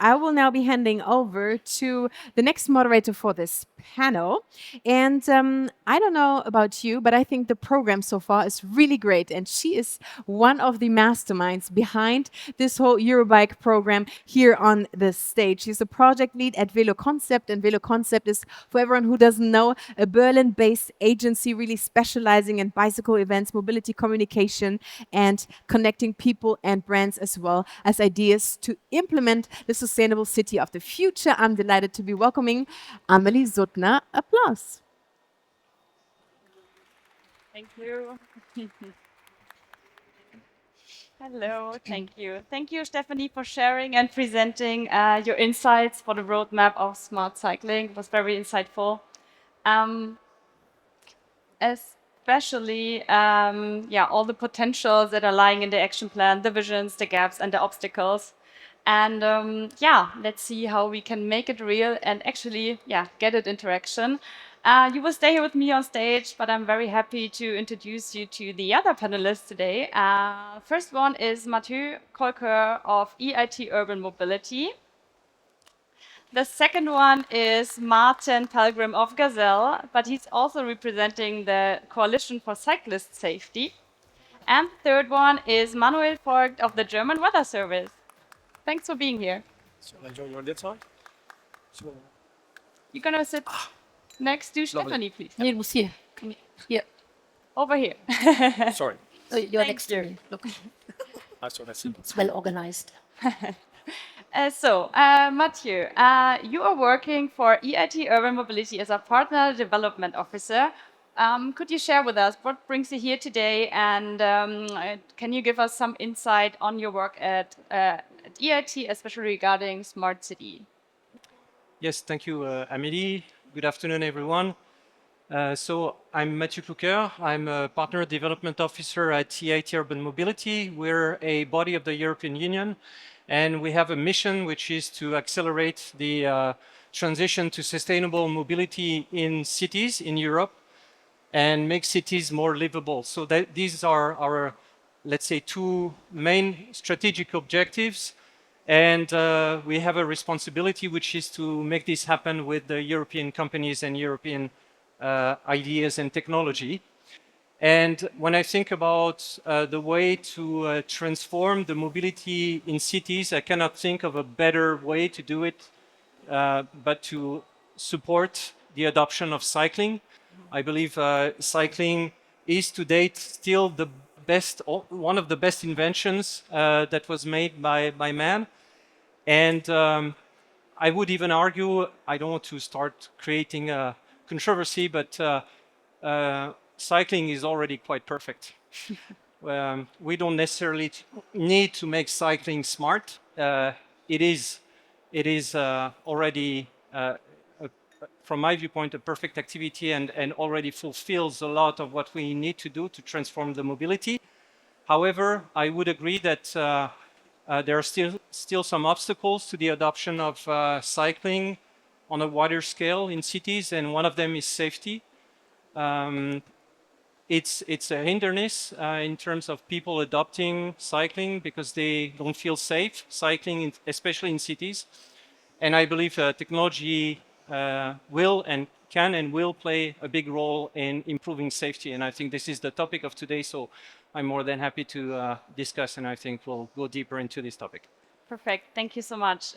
I will now be handing over to the next moderator for this panel. And I don't know about you, but I think the program so far is really great. And she is one of the masterminds behind this whole EUROBIKE program here on the stage. She's a project lead at Velokonzept, and Velokonzept is, for everyone who doesn't know, a Berlin-based agency really specializing in bicycle events, mobility communication, and connecting people and brands as well as ideas to implement the sustainable city of the future. I'm delighted to be welcoming Amelie Sutter. Applause. Thank you. Hello, thank you. Thank you, Stephanie, for sharing and presenting your insights for the roadmap of smart cycling. It was very insightful. Especially, all the potentials that are lying in the action plan, the visions, the gaps, and the obstacles. And let's see how we can make it real and actually, get it into action. You will stay here with me on stage, but I'm very happy to introduce you to the other panelists today. First one is Matthieu Clouquer of EIT Urban Mobility. The second one is Maarten Pelgrim of Gazelle, but he's also representing the Coalition for Cyclist Safety. And the third one is Manuel Voigt of the German Weather Service. Thanks for being here. Shall I join you on that side? You're going to sit next to Stephanie, please. Nee, du musst hier. Komm hier. Over here. Sorry. Oh, you're Thank next to you. me. Look, So that's it. it's well organized. Matthieu, you are working for EIT Urban Mobility as a partner development officer. Could you share with us what brings you here today, and can you give us some insight on your work at EIT, especially regarding smart city? Yes, thank you, Amelie. Good afternoon, everyone. So I'm Matthieu Clouquer. I'm a partner development officer at EIT Urban Mobility. We're a body of the European Union, and we have a mission which is to accelerate the transition to sustainable mobility in cities in Europe and make cities more livable. So these are our, let's say, two main strategic objectives. And we have a responsibility, which is to make this happen with the European companies and European ideas and technology. And when I think about the way to transform the mobility in cities, I cannot think of a better way to do it but to support the adoption of cycling. I believe cycling is to date still the best, one of the best inventions that was made by man. And I would even argue, I don't want to start creating a controversy, but cycling is already quite perfect. We don't necessarily need to make cycling smart. It is already, from my viewpoint, a perfect activity and already fulfills a lot of what we need to do to transform the mobility. However, I would agree that there are still some obstacles to the adoption of cycling on a wider scale in cities, and one of them is safety. It's a hindrance in terms of people adopting cycling because they don't feel safe cycling, especially in cities. And I believe technology will and can and will play a big role in improving safety. And I think this is the topic of today. So I'm more than happy to discuss, and I think we'll go deeper into this topic. Perfect. Thank you so much.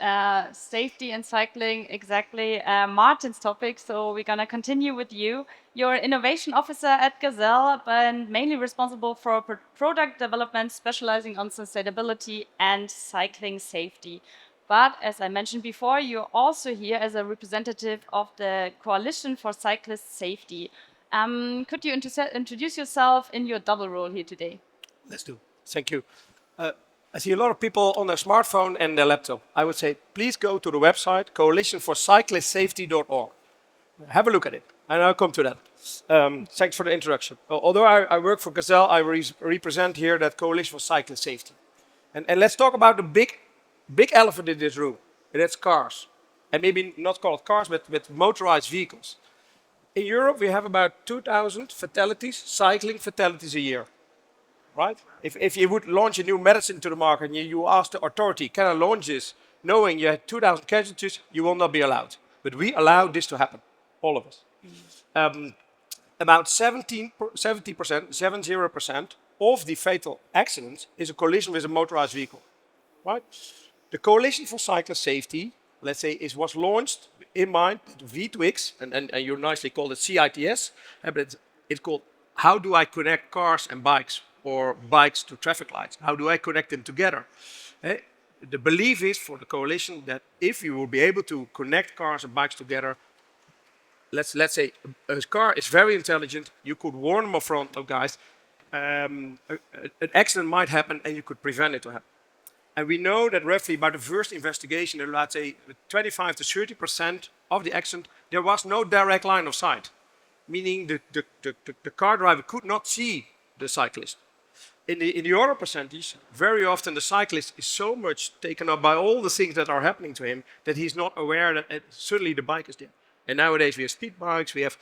Safety and cycling, exactly Maarten's topic. So we're going to continue with you. You're an innovation officer at Gazelle, but mainly responsible for product development, specializing on sustainability and cycling safety. But as I mentioned before, you're also here as a representative of the Coalition for Cyclist Safety. Could you introduce yourself in your double role here today? Let's do. Thank you. I see a lot of people on their smartphone and their laptop. I would say, please go to the website coalitionforcyclistsafety.org. Have a look at it, and I'll come to that. Thanks for the introduction. Although I work for Gazelle, I represent here that Coalition for Cyclist Safety. And let's talk about the big elephant in this room, and that's cars. And maybe not called cars, but motorized vehicles. In Europe, we have about 2,000 fatalities, cycling fatalities a year. Right? If you would launch a new medicine to the market and you ask the authority, can I launch this? knowing you had 2,000 casualties, you will not be allowed. But we allow this to happen, all of us. About 70% of the fatal accidents is a collision with a motorized vehicle, right? The Coalition for Cyclist Safety, let's say, was launched in mind V2X, and you nicely called it CITS, but it's called how do I connect cars and bikes, or bikes to traffic lights? How do I connect them together? The belief is for the coalition that if you will be able to connect cars and bikes together, let's say a car is very intelligent, you could warn them up front, oh guys, an accident might happen and you could prevent it to happen. And we know that roughly by the first investigation, let's say 25 to 30% of the accident, there was no direct line of sight, meaning the car driver could not see the cyclist. In the other percentage, very often the cyclist is so much taken up by all the things that are happening to him that he's not aware that suddenly the bike is there. And nowadays we have speed bikes, we have,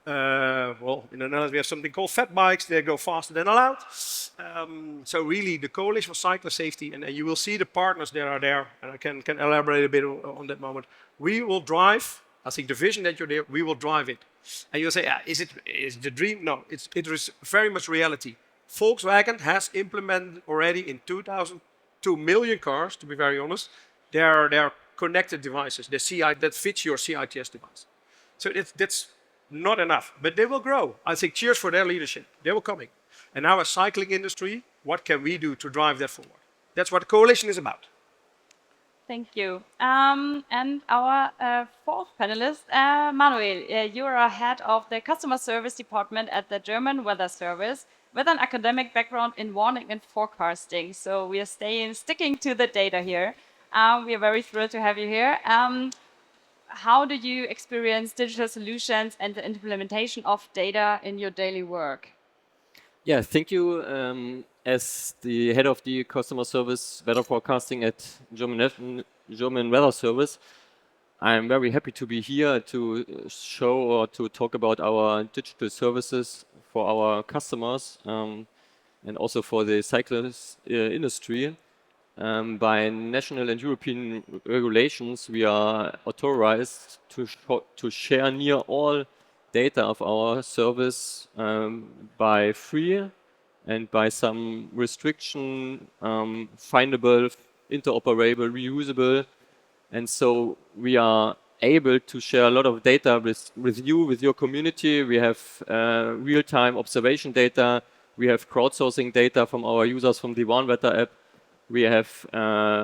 well, in the Netherlands we have something called fat bikes, they go faster than allowed. So really the Coalition for Cyclist Safety, and you will see the partners that are there, and I can elaborate a bit on that moment. We will drive, I think the vision that you're there, we will drive it. And you'll say, is it the dream? No, it is very much reality. Volkswagen has implemented already in 2 million cars, to be very honest, their connected devices, the CI that fits your CITS device. So that's not enough, but they will grow. I think cheers for their leadership. They will coming. And now as cycling industry, what can we do to drive that forward? That's what the coalition is about. Thank you. And our fourth panelist, Manuel, you are head of the customer service department at the German Weather Service with an academic background in warning and forecasting. So we are sticking to the data here. We are very thrilled to have you here. How do you experience digital solutions and the implementation of data in your daily work? Yeah, thank you. As the head of the customer service weather forecasting at German Weather Service, I'm very happy to be here to show or to talk about our digital services for our customers and also for the cyclist industry. By national and European regulations, we are authorized to share near all data of our service by free and by some restriction, findable, interoperable, reusable. And so we are able to share a lot of data with you, with your community. We have real-time observation data. We have crowdsourcing data from our users from the One Weather app. We have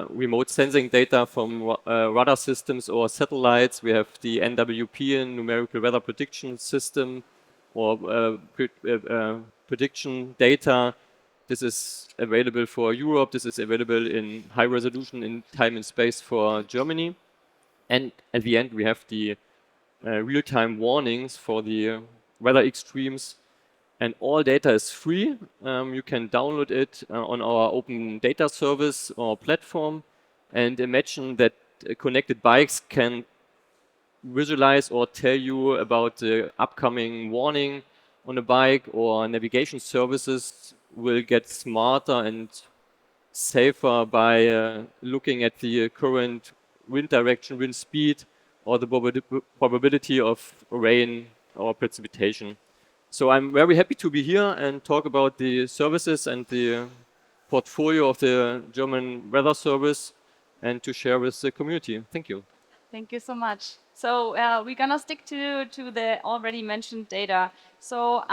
remote sensing data from radar systems or satellites. We have the NWP, numerical weather prediction system, or prediction data. This is available for Europe. This is available in high resolution in time and space for Germany. And at the end, we have the real-time warnings for the weather extremes. And all data is free. You can download it on our open data service or platform. And imagine that connected bikes can visualize or tell you about the upcoming warning on a bike, or navigation services will get smarter and safer by looking at the current wind direction, wind speed, or the probability of rain or precipitation. So I'm very happy to be here and talk about the services and the portfolio of the German Weather Service and to share with the community. Thank you. Thank you so much. So we're gonna stick to the already mentioned data. So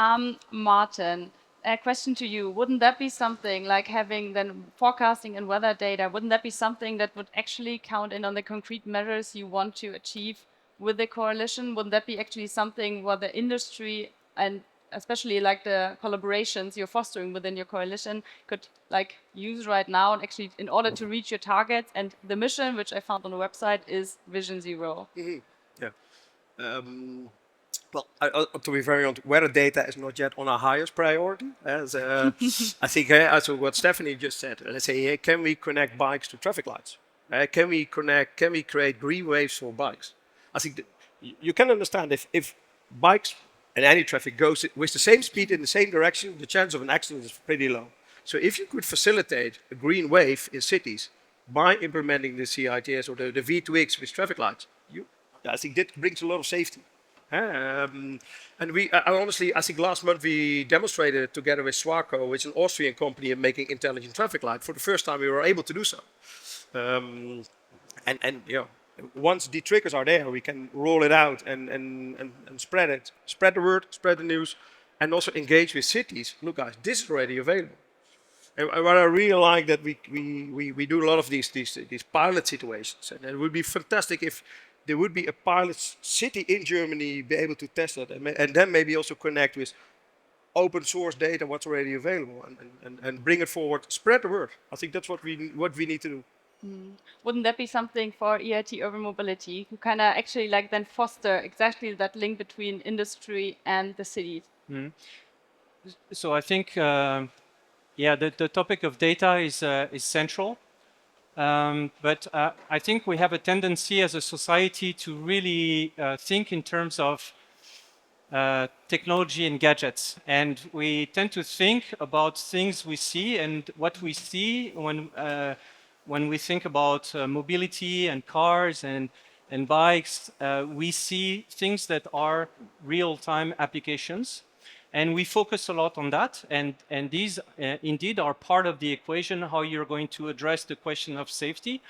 Maarten, a question to you. Wouldn't that be something like having then forecasting and weather data? Wouldn't that be something that would actually count in on the concrete measures you want to achieve with the coalition? Wouldn't that be actually something where the industry and especially like the collaborations you're fostering within your coalition could like use right now and actually in order to reach your targets? And the mission, which I found on the website, is VisionZero. Mm-hmm. Yeah. Well, to be very honest, weather data is not yet on our highest priority. As I think, as what Stephanie just said, let's say, can we connect bikes to traffic lights? Can we create green waves for bikes? I think you can understand if bikes and any traffic goes with the same speed in the same direction, the chance of an accident is pretty low. So if you could facilitate a green wave in cities, by implementing the CITS or the V2X with traffic lights, I think that brings a lot of safety. And honestly, I think last month we demonstrated together with Swarco, which is an Austrian company in making intelligent traffic light. For the first time, we were able to do so. And once the triggers are there, we can roll it out and spread it, spread the word, spread the news, and also engage with cities. Look, guys, this is already available. And what I really like that we do a lot of these pilot situations, and it would be fantastic if there would be a pilot city in Germany be able to test that, and then maybe also connect with open source data, what's already available, and bring it forward, spread the word. I think that's what we need to do. Wouldn't that be something for EIT Urban Mobility, who kind of actually like then foster exactly that link between industry and the cities? So I think, the topic of data is central. But I think we have a tendency as a society to really think in terms of technology and gadgets. And we tend to think about things we see, and what we see when we think about mobility and cars and bikes, we see things that are real-time applications. And we focus a lot on that, and these indeed are part of the equation, how you're going to address the question of safety.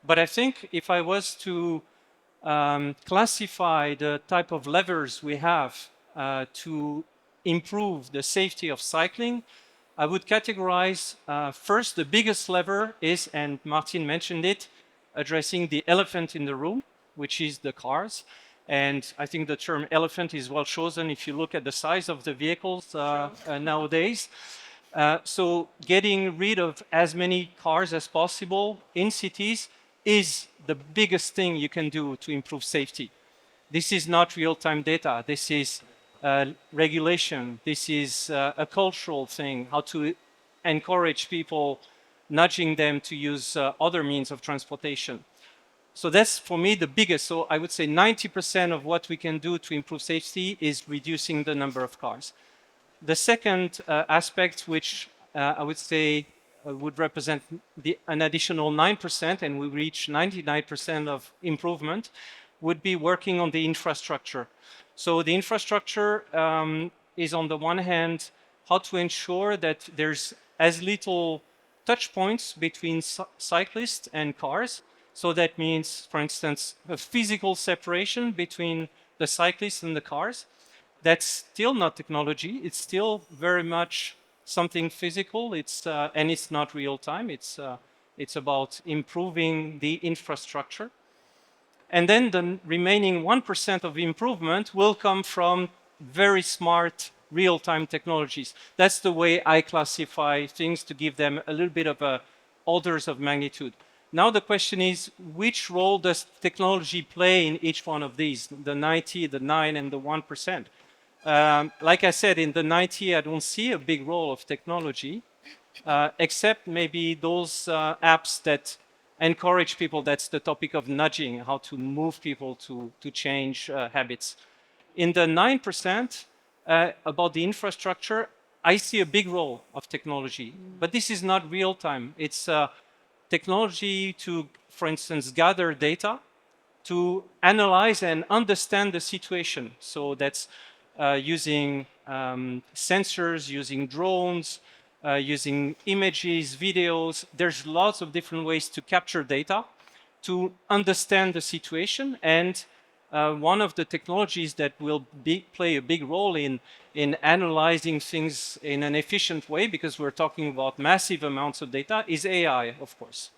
But I think if I was to classify the type of levers we have to improve the safety of cycling, I would categorize first, the biggest lever is, and Maarten mentioned it, addressing the elephant in the room, which is the cars. And I think the term elephant is well chosen if you look at the size of the vehicles nowadays. So getting rid of as many cars as possible in cities is the biggest thing you can do to improve safety. This is not real-time data. This is regulation. This is a cultural thing, how to encourage people, nudging them to use other means of transportation. So that's, for me, the biggest. So I would say 90% of what we can do to improve safety is reducing the number of cars. The second aspect, which I would say would represent an additional 9%, and we reach 99% of improvement, would be working on the infrastructure. So the infrastructure is, on the one hand, how to ensure that there's as little touch points between cyclists and cars. So that means, for instance, a physical separation between the cyclists and the cars. That's still not technology. It's still very much something physical. And it's not real time. It's about improving the infrastructure. And then the remaining 1% of improvement will come from very smart real-time technologies. That's the way I classify things, to give them a little bit of orders of magnitude. Now the question is, which role does technology play in each one of these, the 90, the 9, and the 1%? Like I said, in the 90, I don't see a big role of technology, except maybe those apps that encourage people. That's the topic of nudging, how to move people to change habits. In the 9%, about the infrastructure, I see a big role of technology. But this is not real time. It's technology to, for instance, gather data, to analyze and understand the situation. So that's using sensors, using drones, using images, videos. There's lots of different ways to capture data, to understand the situation. And one of the technologies that will play a big role in analyzing things in an efficient way, because we're talking about massive amounts of data, is AI, of course.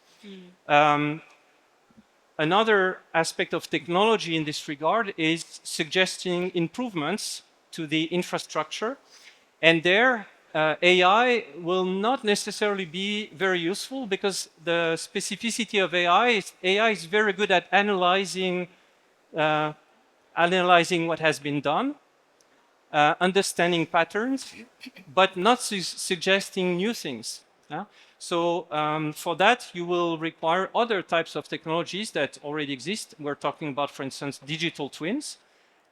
Another aspect of technology in this regard is suggesting improvements to the infrastructure. And there, AI will not necessarily be very useful, because the specificity of AI is very good at analyzing what has been done, understanding patterns, but not suggesting new things. So for that, you will require other types of technologies that already exist. We're talking about, for instance, digital twins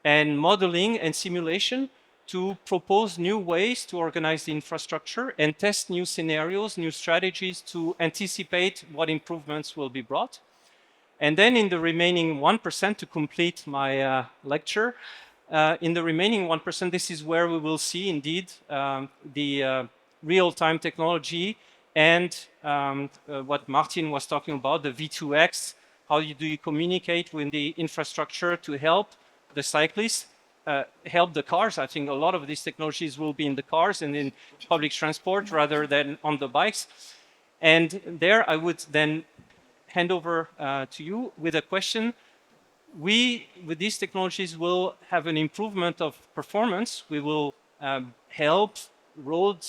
and modeling and simulation to propose new ways to organize the infrastructure and test new scenarios, new strategies to anticipate what improvements will be brought. And then in the remaining 1%, to complete my lecture, in the remaining 1%, this is where we will see indeed the real-time technology and what Maarten was talking about, the V2X. How do you communicate with the infrastructure to help the cyclists, help the cars? I think a lot of these technologies will be in the cars and in public transport rather than on the bikes. And there I would then hand over to you with a question. We, with these technologies, will have an improvement of performance. We will help road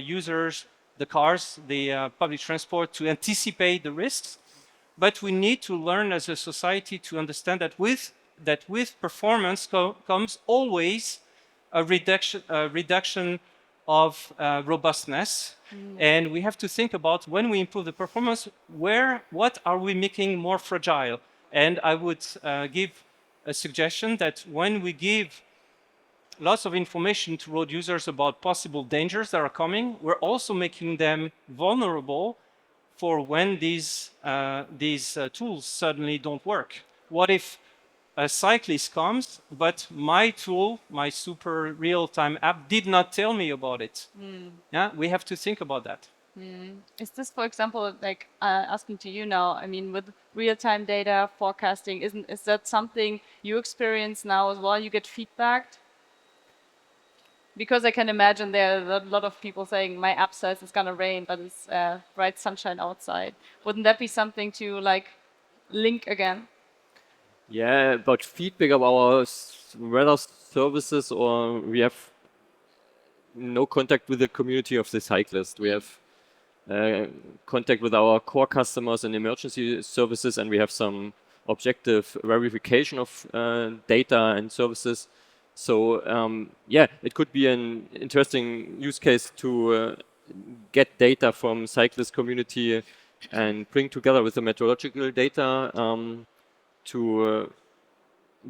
users, the cars, the public transport to anticipate the risks. But we need to learn as a society to understand that with performance comes always a reduction of robustness. And we have to think about, when we improve the performance, what are we making more fragile? And I would give a suggestion that when we give lots of information to road users about possible dangers that are coming, we're also making them vulnerable for when these tools suddenly don't work. What if a cyclist comes, but my tool, my super real-time app, did not tell me about it? Yeah, we have to think about that. Is this, for example, like asking to you now, I mean, with real-time data forecasting, is that something you experience now as well? You get feedback? Because I can imagine there are a lot of people saying, my app says it's gonna rain, but it's bright sunshine outside. Wouldn't that be something to like link again? Yeah, about feedback of our weather services, or we have no contact with the community of the cyclists. We have contact with our core customers and emergency services, and we have some objective verification of data and services. So yeah, it could be an interesting use case to get data from cyclist community and bring together with the meteorological data to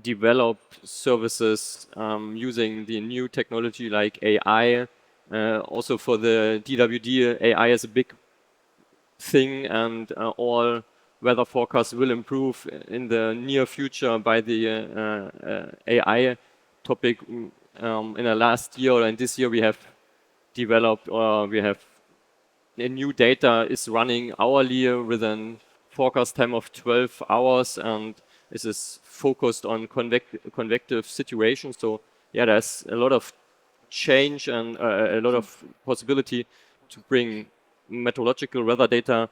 develop services using the new technology like AI. Also for the DWD, AI is a big thing, and all weather forecasts will improve in the near future by the AI topic. In the last year and this year we have developed, or we have a new data is running hourly with a forecast time of 12 hours, and this is focused on convective situations. So yeah, there's a lot of change and a lot of possibility to bring meteorological weather data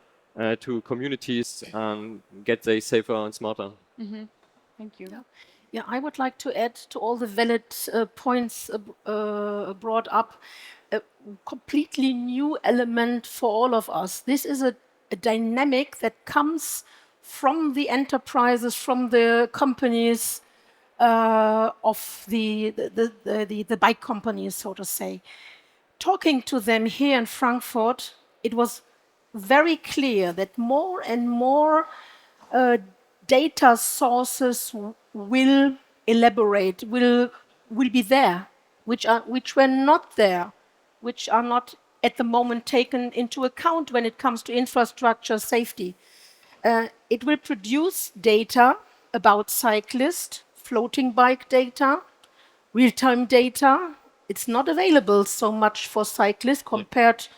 to communities and get they safer and smarter. Thank you. Yeah, I would like to add to all the valid points brought up a completely new element for all of us. This is a dynamic that comes from the enterprises, from the companies of the bike companies, so to say. Talking to them here in Frankfurt, it was very clear that more and more data sources will elaborate, will be there, which were not there, which are not at the moment taken into account when it comes to infrastructure safety. It will produce data about cyclists, floating bike data, real-time data. It's not available so much for cyclists compared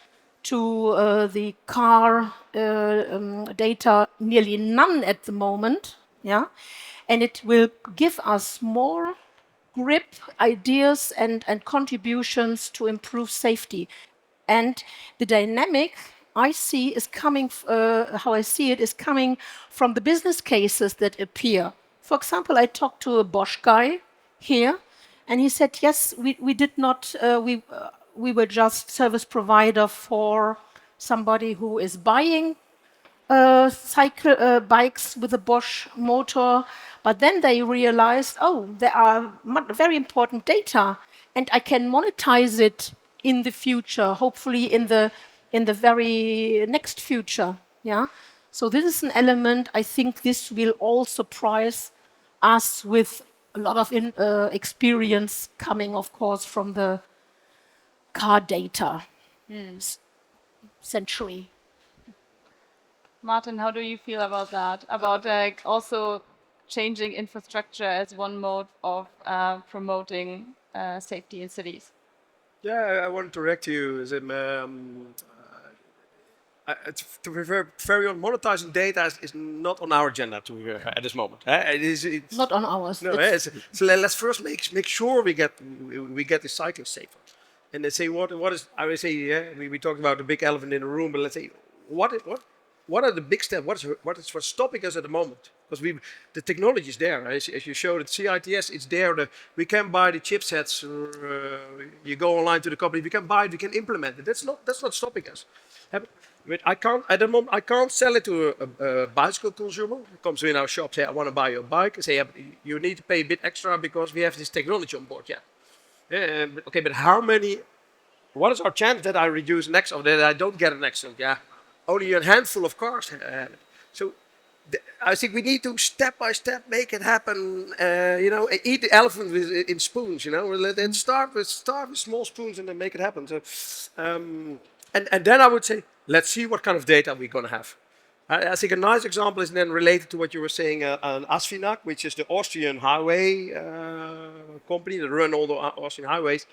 to the car data, nearly none at the moment. Yeah, and it will give us more grip, ideas, and contributions to improve safety. And the dynamic I see is coming, how I see it, is coming from the business cases that appear. For example, I talked to a Bosch guy here, and he said, yes, we did not, we were just service provider for somebody who is buying bikes with a Bosch motor, but then they realized, oh, there are very important data, and I can monetize it in the future, hopefully in the very next future. Yeah. So this is an element. I think this will all surprise us with a lot of experience coming, of course, from the car data century. Maarten, how do you feel about that? About also changing infrastructure as one mode of promoting safety in cities? Yeah, I want to react to you. To be very honest, monetizing data is not on our agenda at this moment. It's Not on ours. no. So let's first make sure we get the cyclists safer. And let's say what is I would say we talked about the big elephant in the room, but let's say what are the big steps? What's stopping us at the moment? Because the technology is there. As you showed at CITS, it's there. We can buy the chipsets. You go online to the company. We can buy it. We can implement it. That's not stopping us. But I can't at the moment. I can't sell it to a bicycle consumer who comes in our shop. Say, I want to buy your bike. I say, yeah, you need to pay a bit extra because we have this technology on board. Yeah. Okay, but how many? What is our chance that I reduce an accident, or that I don't get an accident? Yeah, only a handful of cars. So I think we need to step by step make it happen. Eat the elephant in spoons. And start with small spoons and then make it happen. So, and then I would say, let's see what kind of data we're going to have. I think a nice example is then related to what you were saying on Asfinag, which is the Austrian highway company that run all the Austrian highways.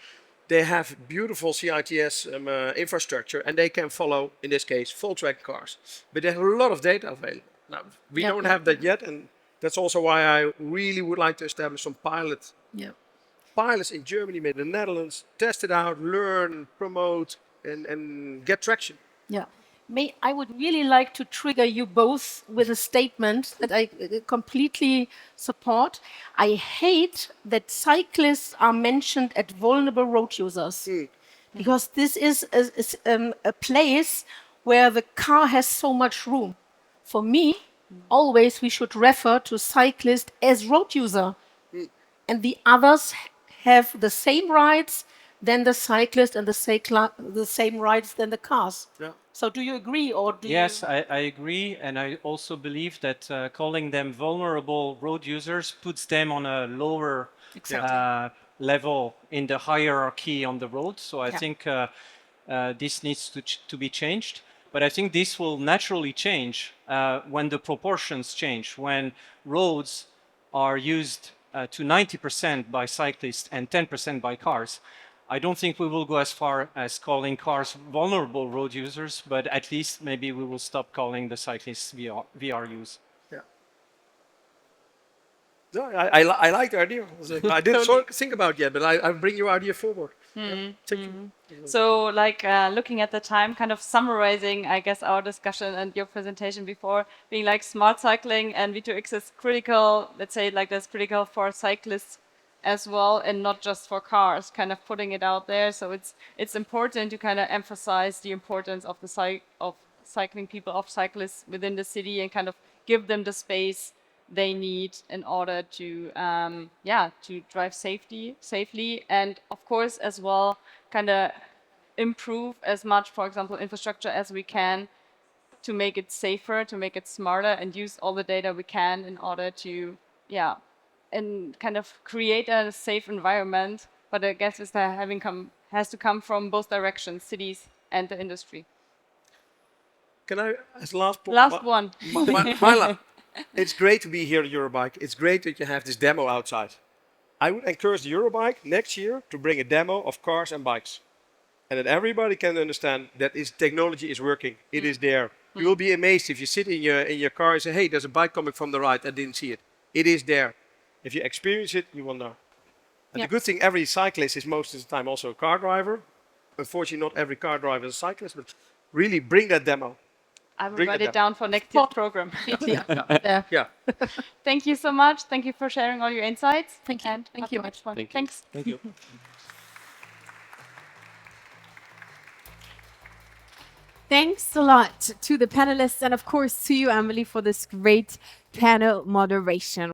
They have beautiful CITS infrastructure, and they can follow, in this case, Volkswagen cars. But they have a lot of data available. Now, we don't have that yet, and that's also why I really would like to establish some pilots in Germany, maybe the Netherlands, test it out, learn, promote, and get traction. Yeah. I would really like to trigger you both with a statement that I completely support. I hate that cyclists are mentioned as vulnerable road users, because this is a place where the car has so much room. For me, always we should refer to cyclists as road user, and the others have the same rights than the cyclist and the same rights than the cars. Yeah. So do you agree, or do Yes, I agree, and I also believe that calling them vulnerable road users puts them on a lower level in the hierarchy on the road. So I think this needs to be changed. But I think this will naturally change when the proportions change, when roads are used to 90% by cyclists and 10% by cars. I don't think we will go as far as calling cars vulnerable road users, but at least maybe we will stop calling the cyclists VRUs. Yeah. No, I like the idea. I didn't think about it yet, but I bring your idea forward. Thank you. So, looking at the time, kind of summarizing, I guess, our discussion and your presentation before, being like smart cycling and V2X is critical, let's say that's critical for cyclists as well, and not just for cars, kind of putting it out there. So it's important to kind of emphasize the importance of cycling people, of cyclists within the city, and kind of give them the space they need in order to to drive safely, and of course as well kind of improve as much, for example, infrastructure as we can to make it safer, to make it smarter, and use all the data we can in order to and kind of create a safe environment. But I guess has to come from both directions, cities and the industry. Can I, as last one? It's great to be here at EUROBIKE. It's great that you have this demo outside. I would encourage the EUROBIKE next year to bring a demo of cars and bikes, and that everybody can understand that this technology is working. It is there. You will be amazed if you sit in your car and say, "Hey, there's a bike coming from the right. I didn't see it." It is there. If you experience it, you will know. And the good thing, every cyclist is most of the time also a car driver. Unfortunately, not every car driver is a cyclist, but really bring that demo. I will write it down for next year's program. Yeah. Thank you so much. Thank you for sharing all your insights. Thank you. And Thank you. much fun. Thank you. Thanks. Thank you. Thanks a lot to the panelists, and of course to you, Amelie, for this great panel moderation.